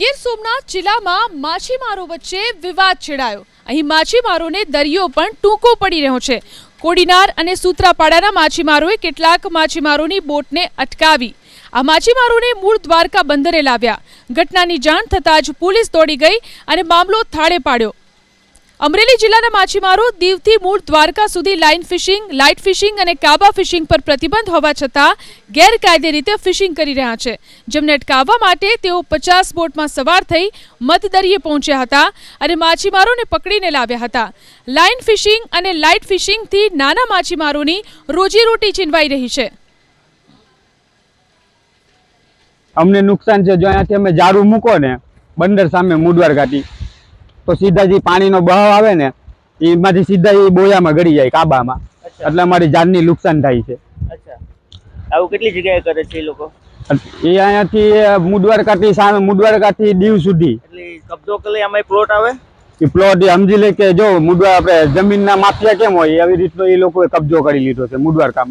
ગીર સોમનાથ જિલ્લામાં માછીમારો વચ્ચે વિવાદ છેડાયો। અહીં માછીમારોને દરિયો પણ ટૂંકો પડી રહ્યો છે। કોડીનાર અને સૂત્રાપાડાના માછીમારોએ કેટલાક માછીમારોની બોટને અટકાવી આ માછીમારોને મૂળ દ્વારકા બંદરે લાવ્યા। ઘટનાની જાણ થતાં જ પોલીસ દોડી ગઈ અને મામલો થાળે પાડ્યો। અમરેલી જિલ્લાના માછીમારો દીવથી મૂળ દ્વારકા સુધી લાઇન ફિશિંગ, લાઇટ ફિશિંગ અને કાબા ફિશિંગ પર પ્રતિબંધ હોવા છતાં ગેરકાયદે રીતે ફિશિંગ કરી રહ્યા છે, જેમને અટકાવવા માટે તેઓ 50 બોટમાં સવાર થઈ મધદરિયે પહોંચ્યા હતા અને માછીમારોને પકડીને લાવ્યા હતા। લાઇન ફિશિંગ અને લાઇટ ફિશિંગથી નાના માછીમારોની રોજીરોટી છીનવાઈ રહી છે। અમને નુકસાન છે। જો અહીંયાથી અમે જારું મૂકો ને બંદર સામે મુડવારકાથી તો સીધા જે પાણીનો બહાવ આવે ને એમાંથી સીધા એ બોયામાં ગળી જાય કાબામાં, એટલે અમારી જાનની નુકસાન થાય છે। અચ્છા, આવું કેટલી જગ્યાએ કરે છે એ લોકો? એ અહીંયાથી મુડવારકાથી સામે મુડવારકાથી દીવ સુધી એટલે કબજો કરે આમાં પ્લોટ આવે એ પ્લોટ એ સમજી લે કે જો મુડવા આપણે જમીનના માફિયા કેમ હોય એવી રીતનો એ લોકોએ કબજો કરી લીધો છે મુડવારકામાં।